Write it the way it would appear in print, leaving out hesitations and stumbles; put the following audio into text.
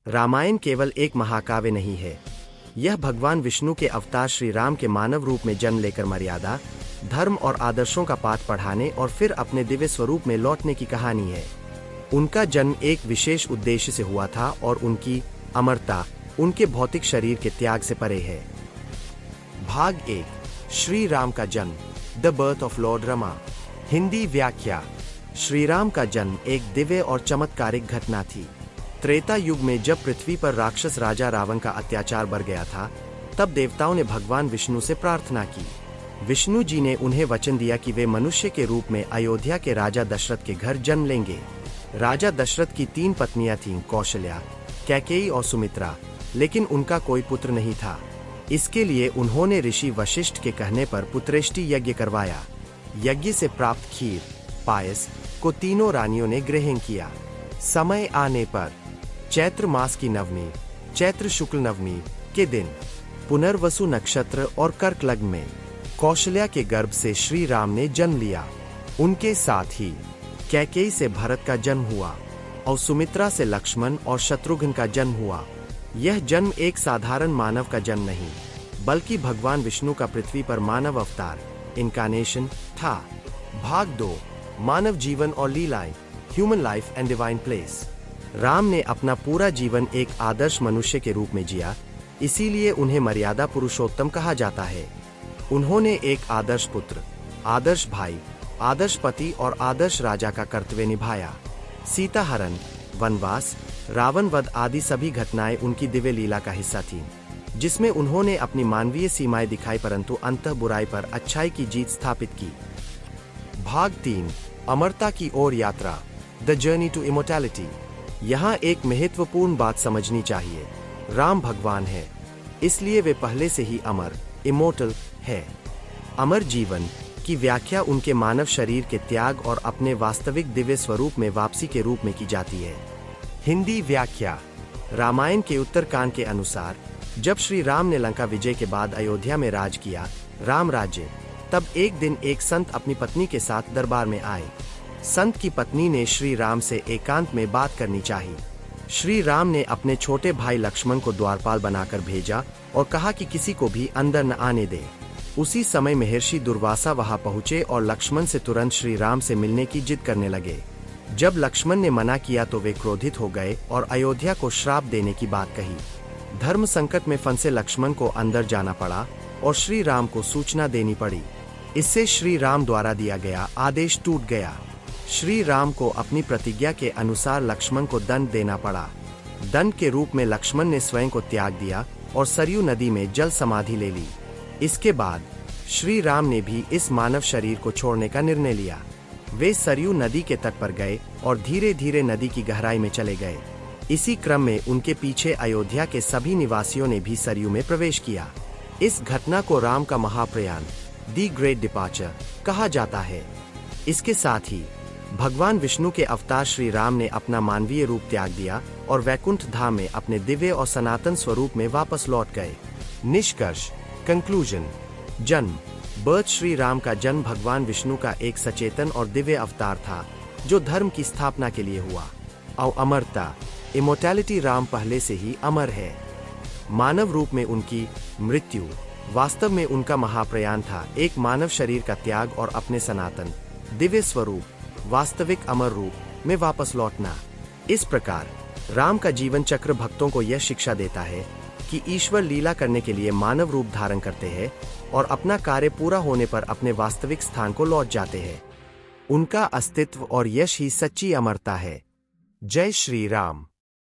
रामायण केवल एक महाकाव्य नहीं है, यह भगवान विष्णु के अवतार श्री राम के मानव रूप में जन्म लेकर मर्यादा, धर्म और आदर्शों का पाठ पढ़ाने और फिर अपने दिव्य स्वरूप में लौटने की कहानी है। उनका जन्म एक विशेष उद्देश्य से हुआ था और उनकी अमरता उनके भौतिक शरीर के त्याग से परे है। भाग 1, श्री राम का जन्म, the birth of Lord Rama. Hindi व्याख्या। श्री राम का जन्म एक दिव्य और चमत्कारिक घटना थी। त्रेता युग में जब पृथ्वी पर राक्षस राजा रावण का अत्याचार बढ़ गया था, तब देवताओं ने भगवान विष्णु से प्रार्थना की। विष्णु जी ने उन्हें वचन दिया कि वे मनुष्य के रूप में अयोध्या के राजा दशरथ के घर जन्म लेंगे। राजा दशरथ की 3 पत्नियां थीं, कौशल्या, कैकेयी और सुमित्रा, लेकिन उनका कोई पुत्र नहीं था। इसके लिए उन्होंने ऋषि वशिष्ठ के कहने पर पुत्रेष्टि यज्ञ करवाया। यज्ञ से प्राप्त खीर, पायस को तीनों रानियों ने ग्रहण किया। समय आने पर चैत्र मास की नवमी, चैत्र शुक्ल नवमी के दिन पुनर्वसु नक्षत्र और कर्क लग्न में कौशल्या के गर्भ से श्री राम ने जन्म लिया। उनके साथ ही कैकेयी से भरत का जन्म हुआ और सुमित्रा से लक्ष्मण और शत्रुघ्न का जन्म हुआ। यह जन्म एक साधारण मानव का जन्म नहीं, बल्कि भगवान विष्णु का पृथ्वी पर मानव अवतार, इनकार्नेशन था। भाग 2, मानव जीवन और लीलाएं, human life and divine place. Ram ने अपना पूरा जीवन एक आदर्श मनुष्य के रूप में जिया, इसीलिए उन्हें मर्यादा पुरुषोत्तम कहा जाता है। उन्होंने एक आदर्श पुत्र, आदर्श भाई, आदर्श पति और आदर्श राजा का कर्तव्य निभाया। सीता हरण, वनवास, रावण वध आदि सभी घटनाएं उनकी दिव्य लीला का हिस्सा थीं, जिसमें उन्होंने अपनी मानवीय सीमाएं दिखाई परंतु अंततः बुराई पर अच्छाई की जीत स्थापित की। भाग 3, अमरता की ओर यात्रा, द जर्नी टू इमोर्टैलिटी। यहाँ एक महत्वपूर्ण बात समझनी चाहिए। राम भगवान है, इसलिए वे पहले से ही अमर, इमोर्टल है। अमर जीवन की व्याख्या उनके मानव शरीर के त्याग और अपने वास्तविक दिव्य स्वरूप में वापसी के रूप में की जाती है। हिंदी व्याख्या। रामायण के उत्तरकांड के अनुसार जब श्री राम ने लंका विजय के बाद अयोध्या में राज किया, राम राज्य, तब एक दिन एक संत अपनी पत्नी के साथ दरबार में आए। संत की पत्नी ने श्री राम से एकांत में बात करनी चाहिए। श्री राम ने अपने छोटे भाई लक्ष्मण को द्वारपाल बनाकर भेजा और कहा कि किसी को भी अंदर न आने दे। उसी समय महर्षि दुर्वासा वहां पहुंचे और लक्ष्मण से तुरंत श्री राम से मिलने की जिद करने लगे। जब लक्ष्मण ने मना किया तो वे क्रोधित हो गए और अयोध्या को श्राप देने की बात कही। धर्म संकट में फंसे लक्ष्मण को अंदर जाना पड़ा और श्री राम को सूचना देनी पड़ी। इससे श्री राम द्वारा दिया गया आदेश टूट गया। श्री राम को अपनी प्रतिज्ञा के अनुसार लक्ष्मण को दंड देना पड़ा। दंड के रूप में लक्ष्मण ने स्वयं को त्याग दिया और सरयू नदी में जल समाधि ले ली। इसके बाद श्री राम ने भी इस मानव शरीर को छोड़ने का निर्णय लिया। वे सरयू नदी के तट पर गए और धीरे धीरे नदी की गहराई में चले गए। इसी क्रम में उनके पीछे अयोध्या के सभी निवासियों ने भी सरयू में प्रवेश किया। इस घटना को राम का महाप्रयाण, दी ग्रेट डिपार्चर, कहा जाता है। इसके साथ ही भगवान विष्णु के अवतार श्री राम ने अपना मानवीय रूप त्याग दिया और वैकुंठ धाम में अपने दिव्य और सनातन स्वरूप में वापस लौट गए। निष्कर्ष, कंक्लूजन। जन्म, बर्थ। श्री राम का जन्म भगवान विष्णु का एक सचेतन और दिव्य अवतार था जो धर्म की स्थापना के लिए हुआ। और अमरता, इमोर्टैलिटी, राम पहले से ही अमर है। मानव रूप में उनकी मृत्यु वास्तव में उनका महाप्रयाण था, एक मानव शरीर का त्याग और अपने सनातन दिव्य स्वरूप, वास्तविक अमर रूप में वापस लौटना। इस प्रकार राम का जीवन चक्र भक्तों को यह शिक्षा देता है कि ईश्वर लीला करने के लिए मानव रूप धारण करते हैं और अपना कार्य पूरा होने पर अपने वास्तविक स्थान को लौट जाते हैं। उनका अस्तित्व और यश ही सच्ची अमरता है। जय श्री राम।